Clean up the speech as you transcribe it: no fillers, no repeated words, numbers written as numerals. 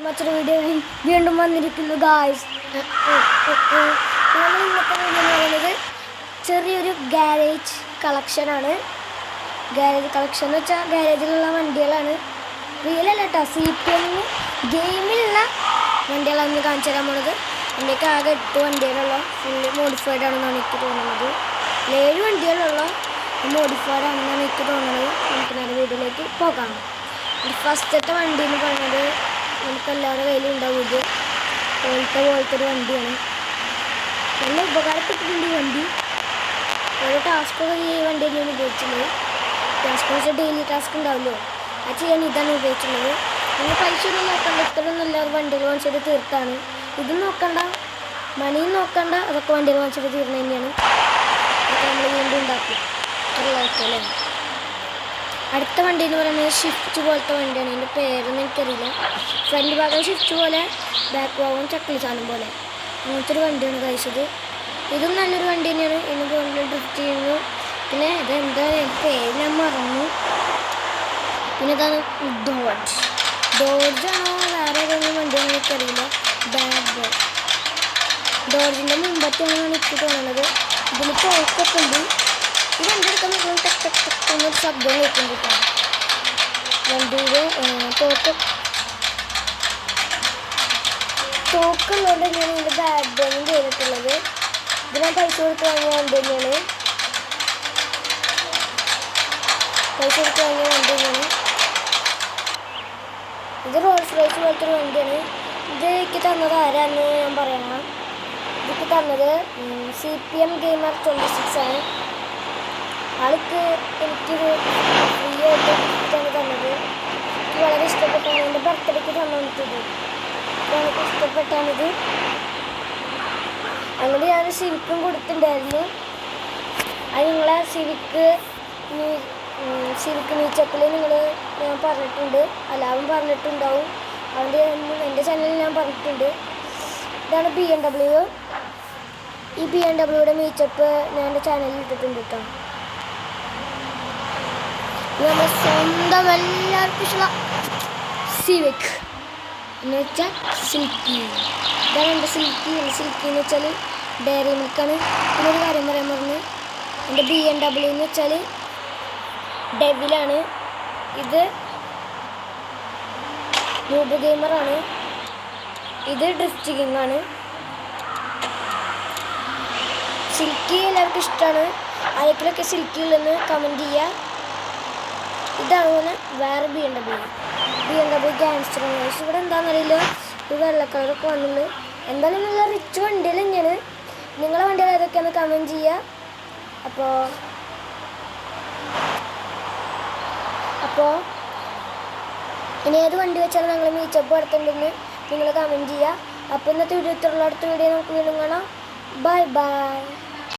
മറ്റൊരു വീഡിയോ വീണ്ടും വന്നിരിക്കുന്നു ഗായ്സ്. നമ്മൾ ഇന്നത്തെ വീഡിയോ എന്ന് പറയുന്നത് ചെറിയൊരു ഗാരേജ് കളക്ഷനാണ്. ഗാരേജ് കളക്ഷൻ എന്ന് വെച്ചാൽ ഗാരേജിലുള്ള വണ്ടികളാണ്. റിയലല്ല കേട്ടോ, CPM ഗെയിമിലുള്ള വണ്ടികളാണ് കാണിച്ചു തരാൻ പോണത്. എൻ്റെയൊക്കെ ആകെ 8 വണ്ടികളുള്ള ഫുള്ള് മോഡിഫൈഡ് ആണെന്നാണ് എനിക്ക് തോന്നുന്നത്. 7 വണ്ടികളുള്ള മോഡിഫൈഡ് ആണെന്നാണ് എനിക്ക് തോന്നുന്നത്. നമുക്ക് നേരെ വീഡിയോയിലേക്ക് പോകാം. ഫസ്റ്റത്തെ വണ്ടി എന്ന് പറയുന്നത് നമുക്കെല്ലാവരുടെ കയ്യിലും ഉണ്ടാവും. ഇത് പോലത്തെ ഒരു വണ്ടിയാണ്. നല്ല ഉപകാരപ്പെട്ടിട്ടുണ്ട് ഈ വണ്ടി. ഓരോ ടാസ്കൊക്കെ ഈ വണ്ടി തന്നെയാണ് ഉപയോഗിച്ചുള്ളത്. ടാസ്ക് വെച്ചാൽ ഡെയിലി ടാസ്ക് ഉണ്ടാവുമല്ലോ, അത് ചെയ്യാൻ ഇതാണ് ഉപയോഗിച്ചുള്ളത്. പിന്നെ പൈസ ഒന്നും നോക്കണ്ട, ഇത്രയൊന്നും ഇല്ലാതെ വണ്ടികൾ വാങ്ങിച്ചിട്ട് തീർത്താണ്. ഇതും നോക്കണ്ട, മണിയും നോക്കണ്ട, അതൊക്കെ വണ്ടികൾ വാങ്ങിച്ചിട്ട് തീർന്നു തന്നെയാണ്. അതൊക്കെ നമ്മൾ വീണ്ടും ഉണ്ടാക്കും. അല്ലേ. അടുത്ത വണ്ടി എന്ന് പറയുന്നത് ഷിഫ്റ്റ് പോലത്തെ വണ്ടിയാണ്. ഇതിൻ്റെ പേരൊന്നും എനിക്കറിയില്ല. ഫ്രണ്ട് ഭാഗം ഷിഫ്റ്റ് പോലെ, ബാക്ക് ഭാഗം ചക്കിളി സാധനം പോലെ, അങ്ങനത്തെ ഒരു വണ്ടിയാണ് കഴിച്ചത്. ഇതും നല്ലൊരു വണ്ടി തന്നെയാണ്. ഇതിന് പോലെ ഡ്രിഫ്റ്റ് ചെയ്യുന്നു. പിന്നെ ഇതെന്താ പേര് ഞാൻ മറന്നു. പിന്നെ ഇതാണ് ഡോഡ്ജാണോ വേറെ ഏതെങ്കിലും വണ്ടിയാണെന്ന് എനിക്കറിയില്ല. ബാഡ് ബോയ് ഡോഡ്ജിൻ്റെ മുമ്പത്തെയാണ് എനിക്ക് തോന്നുന്നത്. ഇതിൽ തോക്കൊക്കെ ഉണ്ട്. ഈ വണ്ടി എടുക്കാൻ നോക്കുമ്പോൾ ടെക് ടെക് ടെക് എന്നൊരു ശബ്ദം കേൾക്കുന്നുണ്ട്. വണ്ടിയിൽ തോക്കുള്ളതുകൊണ്ട് തന്നെയാണ് ഇതിൻ്റെ ബാഡ് ബോയും ചെയ്തിട്ടുള്ളത്. ഇത് ഞാൻ പൈസ കൊടുത്ത് വാങ്ങിയ വണ്ടി തന്നെയാണ്. ഇത് റോൾസ് റോയ്സ് പോലത്തെ ഒരു വണ്ടിയാണ്. ഇത് എനിക്ക് തന്നത് ആരാന്ന് ഞാൻ പറയണം. ഇതൊക്കെ തന്നത് CPM ഗെയിമർ 26 ആണ്. ആൾക്ക് എനിക്കൊരു ഫ്രീ ആയിട്ട് ഗിഫ്റ്റാണ് തന്നത്. എനിക്ക് വളരെ ഇഷ്ടപ്പെട്ടാണ്. എൻ്റെ ബർത്ത്ഡേക്ക് തന്നിട്ടത്. എനിക്ക് ഇഷ്ടപ്പെട്ടാണിത്. അങ്ങനെ ഞാൻ സിവിക്കും കൊടുത്തിട്ടുണ്ടായിരുന്നു. അത് നിങ്ങളെ സിവിക്ക് മീച്ചപ്പിൽ ഞാൻ പറഞ്ഞിട്ടുണ്ട്. എല്ലാവരും പറഞ്ഞിട്ടുണ്ടാവും. എൻ്റെ ചാനലിൽ ഞാൻ പറഞ്ഞിട്ടുണ്ട്. ഇതാണ് BMW. ഈ BMWയുടെ മീച്ചപ്പ് ഞാൻ എൻ്റെ ചാനലിൽ ഇട്ടിട്ടുണ്ട് കേട്ടോ. നമ്മുടെ സ്വന്തം എല്ലാവർക്കും ഇഷ്ടമുള്ള സിവിക് എന്ന് വെച്ചാൽ സിൽക്കി. ഇതാണ് എൻ്റെ സിൽക്കി എന്ന് വെച്ചാൽ ഡയറി മിൽക്കാണ്. പിന്നൊരു കാര്യം പറയാൻ പറഞ്ഞു, എൻ്റെ BMW എന്ന് വെച്ചാൽ ഡെവിലാണ്. ഇത് ന്യൂബ് ഗെയിമറാണ്. ഇത് ഡ്രിഫ്റ്റ് കിങ് ആണ്. സിൽക്കി എല്ലാവർക്കും ഇഷ്ടമാണ്. ആരെങ്കിലുമൊക്കെ സിൽക്കിയിലെന്ന് കമൻറ്റ് ചെയ്യുക. ഇതാണ് വേറെ BMW ഗാങ്സ്റ്ററാണ്. പക്ഷെ ഇവിടെ എന്താണെന്നറിയില്ല, ഈ വെള്ള കളറൊക്കെ വന്നുള്ളൂ. എന്തായാലും നല്ല റിച്ച് വണ്ടികൾ തന്നെയാണ്. നിങ്ങളെ വണ്ടികൾ ഏതൊക്കെയാണ് കമൻറ്റ് ചെയ്യുക. അപ്പോൾ ഇനി ഏത് വണ്ടി വെച്ചാലും ഞങ്ങൾ മീച്ചപ്പ് നടത്തുന്നുണ്ടെന്ന് നിങ്ങൾ കമൻറ്റ് ചെയ്യുക. അപ്പോൾ ഇന്നത്തെ വീഡിയോ ഇത്രയുള്ള അടുത്ത വീഡിയോ നമുക്ക് വീണ്ടും കാണാം. Bye bye.